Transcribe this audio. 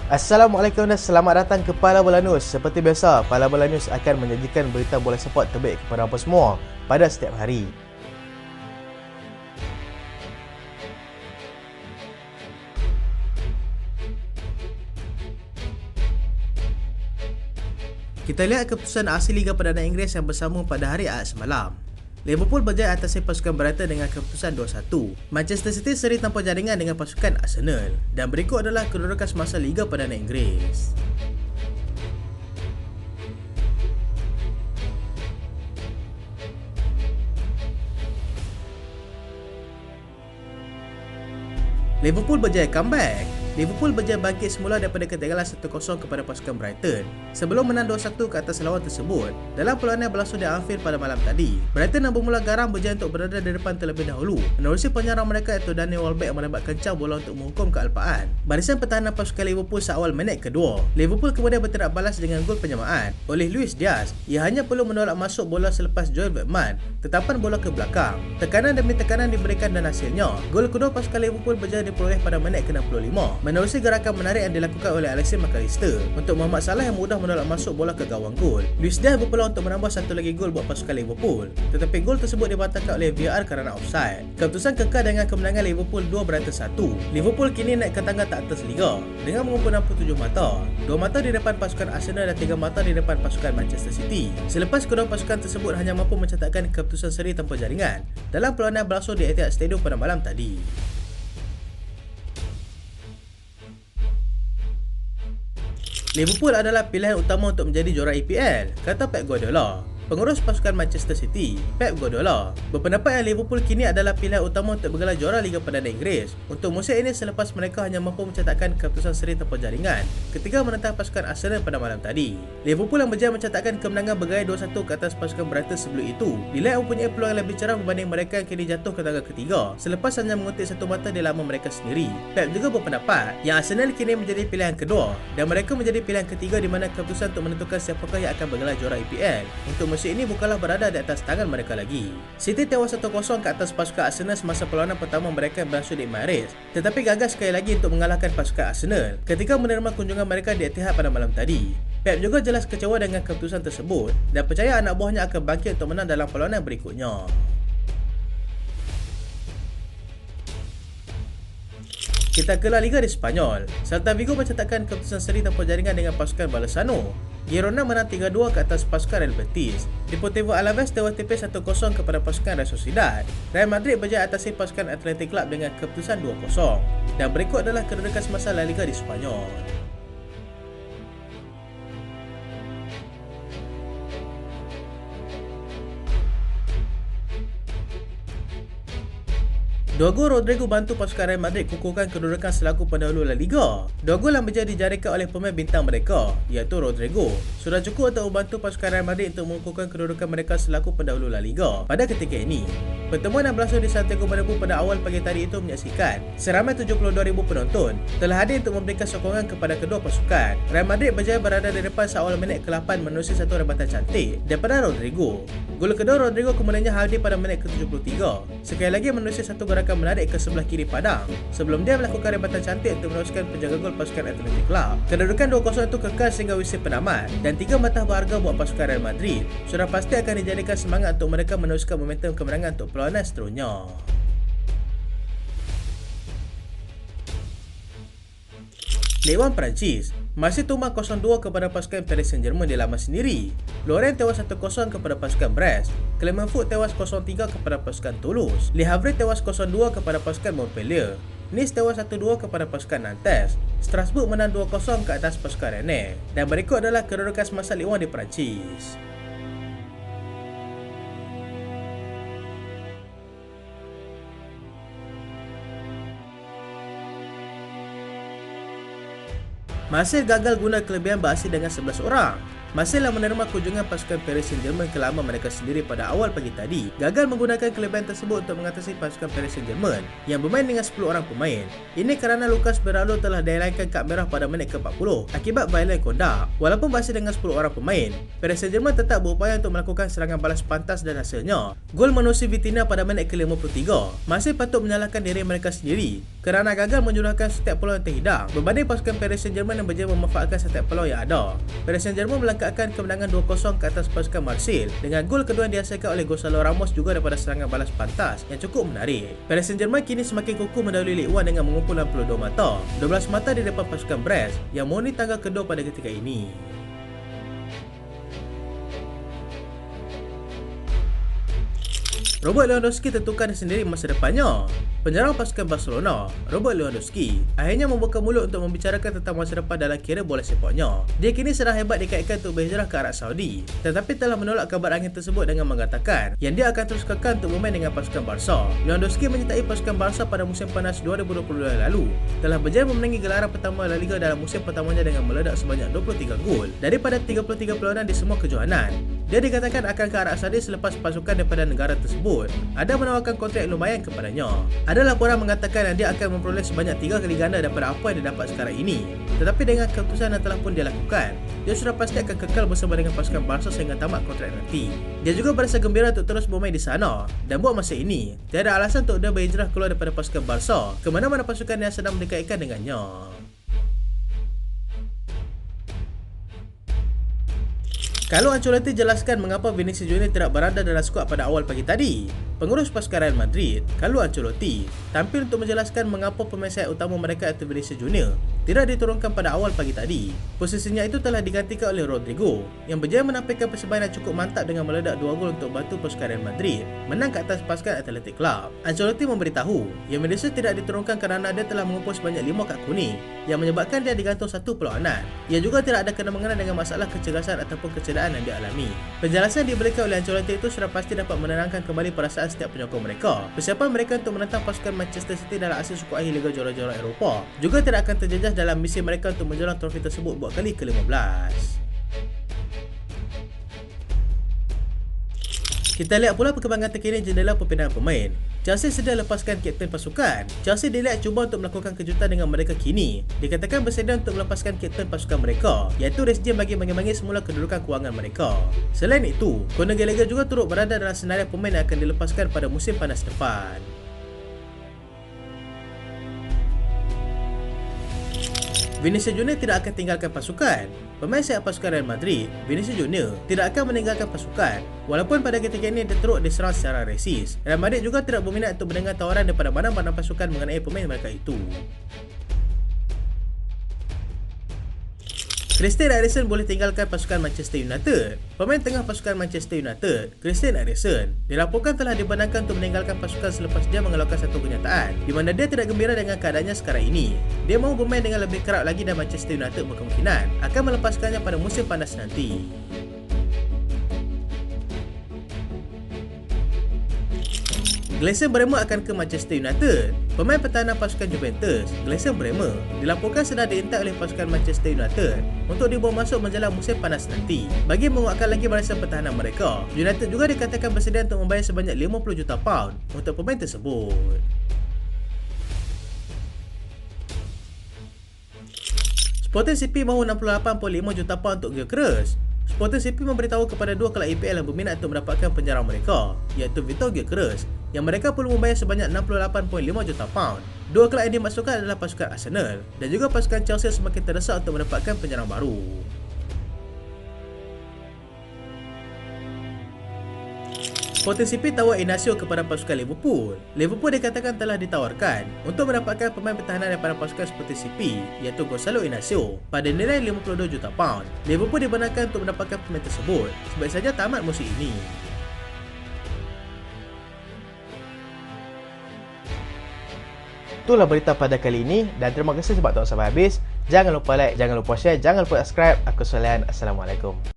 Assalamualaikum dan selamat datang ke Pala Bola News. Seperti biasa, Pala Bola News akan menyajikan berita bola sepak terbaik kepada anda semua pada setiap hari. Kita lihat keputusan asli Liga Perdana Inggeris yang bersambung pada hari Ahad semalam. Liverpool berjaya atasi pasukan Brighton dengan keputusan 2-1. Manchester City seri tanpa jaringan dengan pasukan Arsenal. Dan berikut adalah kedudukan semasa Liga Perdana Inggeris. Liverpool berjaya comeback. Liverpool berjaya bangkit semula daripada ketinggalan 1-0 kepada pasukan Brighton sebelum menang 2-1 ke atas lawan tersebut dalam perlawanan yang berlangsung di Anfield pada malam tadi. Brighton yang bermula garang berjaya untuk berada di depan terlebih dahulu menerusi penyerang mereka iaitu Daniel Welbeck yang menembak kencang bola untuk menghukum kealpaan barisan pertahanan pasukan Liverpool seawal minit kedua. Liverpool kemudian bertindak balas dengan gol penyamaan oleh Luis Diaz. Ia hanya perlu menolak masuk bola selepas Joel Veltman tetapan bola ke belakang. Tekanan demi tekanan diberikan dan hasilnya gol kedua pasukan Liverpool berjaya diperoleh pada minit ke-65 menerusi gerakan menarik yang dilakukan oleh Alexis McAllister untuk Mohamed Salah yang mudah menolak masuk bola ke gawang gol. Luis Diaz berpeluang untuk menambah satu lagi gol buat pasukan Liverpool, tetapi gol tersebut dibatalkan oleh VAR kerana offside. Keputusan kekal dengan kemenangan Liverpool 2-1. Liverpool kini naik ke tangga tak atas Liga dengan mengumpul 67 mata, 2 mata di depan pasukan Arsenal dan 3 mata di depan pasukan Manchester City. Selepas kedua pasukan tersebut hanya mampu mencatatkan keputusan seri tanpa jaringan dalam perlawanan berlangsung di Etihad Stadium pada malam tadi. Liverpool adalah pilihan utama untuk menjadi juara EPL, kata Pep Guardiola. Pengurus pasukan Manchester City, Pep Guardiola, berpendapat yang Liverpool kini adalah pilihan utama untuk bergelar juara Liga Perdana Inggeris untuk musim ini selepas mereka hanya mampu mencatatkan keputusan seri tanpa jaringan ketika menentang pasukan Arsenal pada malam tadi. Liverpool yang berjaya mencatatkan kemenangan bergaya 2-1 ke atas pasukan Brighton sebelum itu dinilai mempunyai peluang yang lebih cerah berbanding mereka yang kini jatuh ke tangga ketiga selepas hanya menguntit satu mata di laman mereka sendiri. Pep juga berpendapat yang Arsenal kini menjadi pilihan kedua dan mereka menjadi pilihan ketiga di mana keputusan untuk menentukan siapakah yang akan bergelar juara EPL untuk musim ini bukanlah berada di atas tangan mereka lagi. City tewas 1-0 ke atas pasukan Arsenal semasa perlawanan pertama mereka yang berlangsung di Emirates, tetapi gagal sekali lagi untuk mengalahkan pasukan Arsenal ketika menerima kunjungan mereka di Etihad pada malam tadi. Pep juga jelas kecewa dengan keputusan tersebut dan percaya anak buahnya akan bangkit untuk menang dalam perlawanan berikutnya. Kita ke La Liga di Spanyol. Celta Vigo mencatatkan keputusan seri tanpa jaringan dengan pasukan Balesano. Girona menang 3-2 ke atas pasukan Real Betis. Deportivo Alaves tewas tipis 1-0 kepada pasukan Real Sociedad. Real Madrid berjaya atasi pasukan Athletic Club dengan keputusan 2-0. Dan berikut adalah kedudukan semasa La Liga di Spanyol. Dua gol Rodrigo bantu pasukan Real Madrid kukuhkan kedudukan selaku pendahulu La Liga. Dua gol yang berjaya dijadikan oleh pemain bintang mereka, iaitu Rodrigo, sudah cukup untuk membantu pasukan Real Madrid untuk mengukuhkan kedudukan mereka selaku pendahulu La Liga pada ketika ini. Pertemuan yang berlangsung di Santiago Bernabeu pada awal pagi tadi itu menyaksikan seramai 72,000 penonton telah hadir untuk memberikan sokongan kepada kedua pasukan. Real Madrid berjaya berada di depan seawal minit ke-8 menerusi satu rebatan cantik daripada Rodrigo. Gol kedua Rodrigo kemudiannya hadir pada minit ke-73, sekali lagi menerusi satu gerakan menarik ke sebelah kiri padang sebelum dia melakukan rebatan cantik untuk meneruskan penjaga gol pasukan Athletic Club. Kedudukan 2-0 itu kekal sehingga wisi penamat dan 3 mata berharga buat pasukan Real Madrid sudah pasti akan dijadikan semangat untuk mereka meneruskan momentum kemenangan untuk perlawanan seterusnya. Ligue 1 Perancis masih tumbang 0-2 kepada pasukan Paris Saint-Germain di laman sendiri. Lorient tewas 1-0 kepada pasukan Brest. Clermont Foot tewas 0-3 kepada pasukan Toulouse. Le Havre tewas 0-2 kepada pasukan Montpellier. Nice tewas 1-2 kepada pasukan Nantes. Strasbourg menang 2-0 ke atas pasukan Rennes. Dan berikut adalah kedudukan semasa Ligue 1 di Perancis. Marseille gagal guna kelebihan beraksi dengan 11 orang. Marseille yang menerima kunjungan pasukan Paris Saint-Germain ke laman mereka sendiri pada awal pagi tadi, gagal menggunakan kelebihan tersebut untuk mengatasi pasukan Paris Saint-Germain yang bermain dengan 10 orang pemain. Ini kerana Lucas Beraldo telah dielakkan kad merah pada minit ke-40 akibat violent conduct. Walaupun masih dengan 10 orang pemain, Paris Saint-Germain tetap berupaya untuk melakukan serangan balas pantas dan hasilnya gol menerusi Vitinha pada minit ke-53. Marseille patut menyalahkan diri mereka sendiri kerana gagal menjurahkan setiap peluang yang terhidang berbanding pasukan Paris Saint-Germain yang berjaya memanfaatkan setiap peluang yang ada. Paris Saint-Germain melangkahkan kemenangan 2-0 ke atas pasukan Marseille dengan gol kedua yang dihasilkan oleh Gonzalo Ramos juga daripada serangan balas pantas yang cukup menarik. Paris Saint-Germain kini semakin kukuh mendahului Ligue 1 dengan mengumpul 62 mata, 12 mata di depan pasukan Brest yang menghuni tangga kedua pada ketika ini. Robert Lewandowski tentukan sendiri masa depannya. Penyerang pasukan Barcelona, Robert Lewandowski, akhirnya membuka mulut untuk membicarakan tentang masa depan dalam karier bola sepaknya. Dia kini sedang hebat dikaitkan untuk berhijrah ke Arab Saudi, tetapi telah menolak kabar angin tersebut dengan mengatakan yang dia akan terus kekal untuk bermain dengan pasukan Barca. Lewandowski menyertai pasukan Barca pada musim panas 2022 lalu, telah berjaya memenangi gelaran pertama La Liga dalam musim pertamanya dengan meledak sebanyak 23 gol daripada 33 perlawanan di semua kejohanan. Dia dikatakan akan ke Arab Saudi selepas pasukan daripada negara tersebut ada menawarkan kontrak lumayan kepadanya. Ada laporan mengatakan yang dia akan memperoleh sebanyak 3 kali ganda daripada apa yang dia dapat sekarang ini. Tetapi dengan keputusan yang telah pun dia lakukan, dia sudah pasti akan kekal bersama dengan pasukan Barca sehingga tamat kontrak nanti. Dia juga berasa gembira untuk terus bermain di sana dan buat masa ini tiada alasan untuk dia berhijrah keluar daripada pasukan Barca ke mana-mana pasukan yang sedang mendekaitkan dengannya. Carlo Ancelotti jelaskan mengapa Vinicius Junior tidak berada dalam skuad pada awal pagi tadi. Pengurus pasukan Real Madrid, Carlo Ancelotti, tampil untuk menjelaskan mengapa pemain sayap utama mereka iaitu Vinicius Junior tidak diturunkan pada awal pagi tadi. Posisinya itu telah digantikan oleh Rodrigo yang berjaya menampilkan persembahan yang cukup mantap dengan meledak 2 gol untuk bantu pasukan Real Madrid menang ke atas pasukan Athletic Club. Ancelotti memberitahu yang Vinicius tidak diturunkan kerana dia telah mengumpul sebanyak 5 kad kuning yang menyebabkan dia digantung satu perlawanan. Ia juga tidak ada kena-mengena dengan masalah kecergasan ataupun kecederaan yang dia alami. Penjelasan diberikan oleh Ancelotti itu sudah pasti dapat menenangkan kembali perasaan setiap penyokong mereka. Persiapan mereka untuk menentang pasukan Manchester City dalam aksi suku akhir Liga Juara-Juara Eropah juga tidak akan terjejas dalam misi mereka untuk menjorong trofi tersebut buat kali ke-15. Kita lihat pula perkembangan terkini jendela perpindahan pemain. Chelsea sedia lepaskan kapten pasukan. Chelsea dilihat cuba untuk melakukan kejutan dengan mereka kini. Dikatakan bersedia untuk melepaskan kapten pasukan mereka, iaitu Reece James bagi mengimangi semula kedudukan kewangan mereka. Selain itu, Conor Gallagher juga turut berada dalam senarai pemain yang akan dilepaskan pada musim panas depan. Vinicius Junior tidak akan tinggalkan pasukan. Pemain sayap pasukan Real Madrid, Vinicius Junior, tidak akan meninggalkan pasukan walaupun pada ketika ini dia teruk diserang secara resis. Real Madrid juga tidak berminat untuk mendengar tawaran daripada mana-mana pasukan mengenai pemain mereka itu. Christian Eriksen boleh tinggalkan pasukan Manchester United. Pemain tengah pasukan Manchester United, Christian Eriksen, dilaporkan telah dibenarkan untuk meninggalkan pasukan selepas dia mengeluarkan satu kenyataan di mana dia tidak gembira dengan keadaannya sekarang ini. Dia mahu bermain dengan lebih kerap lagi dan Manchester United berkemungkinan akan melepaskannya pada musim panas nanti. Gleison Bremer akan ke Manchester United. Pemain pertahanan pasukan Juventus, Gleison Bremer, dilaporkan sedang diintai oleh pasukan Manchester United untuk dibawa masuk menjelang musim panas nanti bagi menguatkan lagi barisan pertahanan mereka. United juga dikatakan bersedia untuk membayar sebanyak 50 juta pound untuk pemain tersebut. Sporting CP mahu 68.5 juta pound untuk Gyökeres. Sporting CP memberitahu kepada dua kelab EPL yang berminat untuk mendapatkan penyerang mereka, iaitu Victor Gyökeres, yang mereka perlu membayar sebanyak 68.5 juta pound. Dua kelab yang dimaksudkan adalah pasukan Arsenal dan juga pasukan Chelsea semakin terdesak untuk mendapatkan penyerang baru. Sporting CP tawar Inacio kepada pasukan Liverpool. Liverpool dikatakan telah ditawarkan untuk mendapatkan pemain pertahanan daripada pasukan Sporting CP, iaitu Gonzalo Inacio, pada nilai 52 juta pound. Liverpool dibenarkan untuk mendapatkan pemain tersebut sebaik saja tamat musim ini. Itulah berita pada kali ini dan terima kasih sebab tonton sampai habis. Jangan lupa like, jangan lupa share, jangan lupa subscribe. Aku Solian. Assalamualaikum.